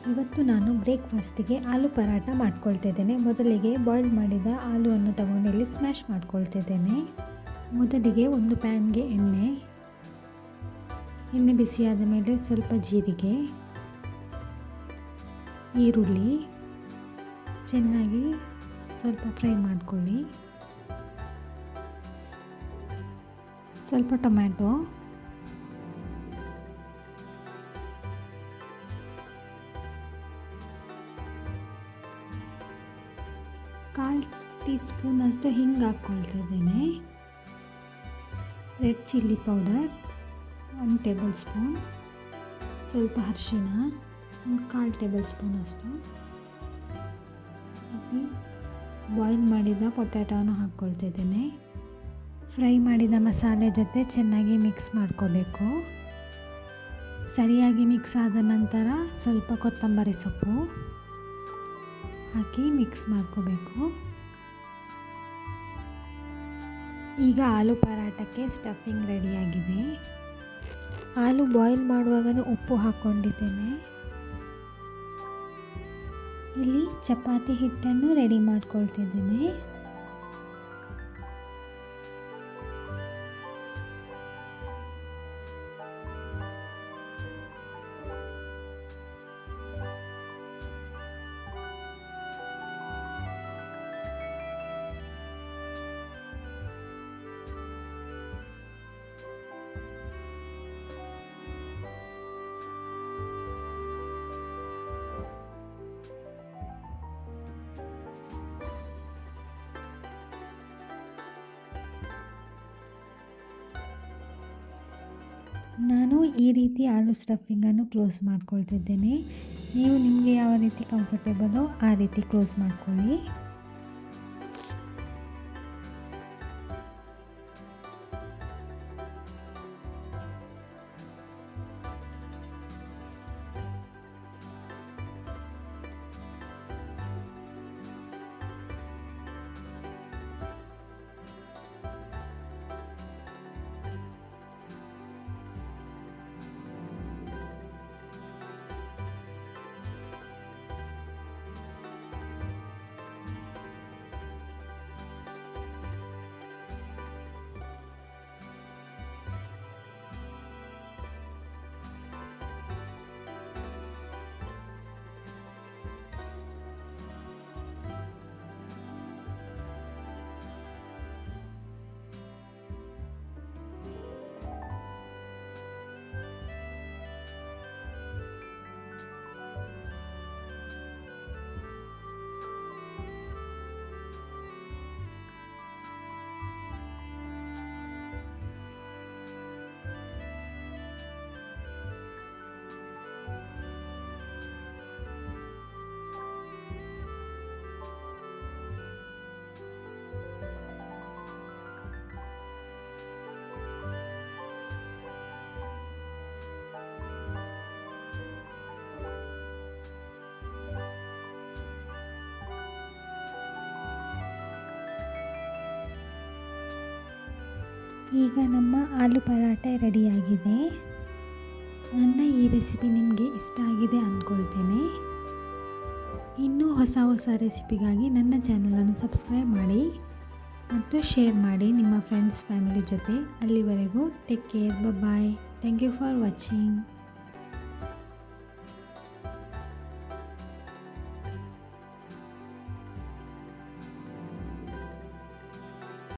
ಇವತ್ತು ನಾನು ಬ್ರೇಕ್ಫಾಸ್ಟಿಗೆ ಆಲೂ ಪರಾಟ ಮಾಡ್ಕೊಳ್ತಿದ್ದೇನೆ. ಮೊದಲಿಗೆ ಬಾಯ್ಲ್ ಮಾಡಿದ ಆಲೂವನ್ನು ತಗೊಂಡು ಇಲ್ಲಿ ಸ್ಮ್ಯಾಶ್ ಮಾಡ್ಕೊಳ್ತಿದ್ದೇನೆ. ಮೊದಲಿಗೆ ಒಂದು ಪ್ಯಾನ್ಗೆ ಎಣ್ಣೆ ಬಿಸಿಯಾದ ಮೇಲೆ ಸ್ವಲ್ಪ ಜೀರಿಗೆ, ಈರುಳ್ಳಿ ಚೆನ್ನಾಗಿ ಸ್ವಲ್ಪ ಫ್ರೈ ಮಾಡ್ಕೊಳ್ಳಿ. ಸ್ವಲ್ಪ ಟೊಮ್ಯಾಟೊ, ಕಾಲು ಟೀ ಸ್ಪೂನಷ್ಟು ಹಿಂಗೆ ಹಾಕ್ಕೊಳ್ತಿದ್ದೇನೆ. Red chilli powder 1 tablespoon, ಸ್ವಲ್ಪ ಅರಿಶಿನ ಒಂದು 1/4 ಟೇಬಲ್ ಸ್ಪೂನಷ್ಟು, ಬಾಯ್ಲ್ ಮಾಡಿದ ಪೊಟ್ಯಾಟೋನ ಹಾಕ್ಕೊಳ್ತಿದ್ದೇನೆ. ಫ್ರೈ ಮಾಡಿದ ಮಸಾಲೆ ಜೊತೆ ಚೆನ್ನಾಗಿ ಮಿಕ್ಸ್ ಮಾಡ್ಕೋಬೇಕು. ಸರಿಯಾಗಿ ಮಿಕ್ಸ್ ಆದ ನಂತರ ಸ್ವಲ್ಪ ಕೊತ್ತಂಬರಿ ಸೊಪ್ಪು ಹಾಕಿ ಮಿಕ್ಸ್ ಮಾಡ್ಕೋಬೇಕು. ಈಗ ಆಲೂ ಪರಾಟಕ್ಕೆ ಸ್ಟಫಿಂಗ್ ರೆಡಿಯಾಗಿದೆ. ಆಲೂ ಬಾಯ್ಲ್ ಮಾಡುವಾಗಲೂ ಉಪ್ಪು ಹಾಕ್ಕೊಂಡಿದ್ದೇನೆ. ಇಲ್ಲಿ ಚಪಾತಿ ಹಿಟ್ಟನ್ನು ರೆಡಿ ಮಾಡ್ಕೊಳ್ತಿದ್ದೇನೆ. ನಾನು ಈ ರೀತಿ ಆಲೂ ಸ್ಟಫಿಂಗನ್ನು ಕ್ಲೋಸ್ ಮಾಡ್ಕೊಳ್ತಿದ್ದೇನೆ. ನೀವು ನಿಮಗೆ ಯಾವ ರೀತಿ ಕಂಫರ್ಟೇಬಲೋ ಆ ರೀತಿ ಕ್ಲೋಸ್ ಮಾಡ್ಕೊಳ್ಳಿ. ಈಗ ನಮ್ಮ ಆಲೂ ಪರಾಟ ರೆಡಿಯಾಗಿದೆ. ನನ್ನ ಈ ರೆಸಿಪಿ ನಿಮಗೆ ಇಷ್ಟ ಆಗಿದೆ ಅಂದ್ಕೊಳ್ತೇನೆ. ಇನ್ನೂ ಹೊಸ ರೆಸಿಪಿಗಾಗಿ ನನ್ನ ಚಾನಲನ್ನು ಸಬ್ಸ್ಕ್ರೈಬ್ ಮಾಡಿ ಮತ್ತು ಶೇರ್ ಮಾಡಿ ನಿಮ್ಮ ಫ್ರೆಂಡ್ಸ್ ಫ್ಯಾಮಿಲಿ ಜೊತೆ. ಅಲ್ಲಿವರೆಗೂ take care, bye. Thank you for watching.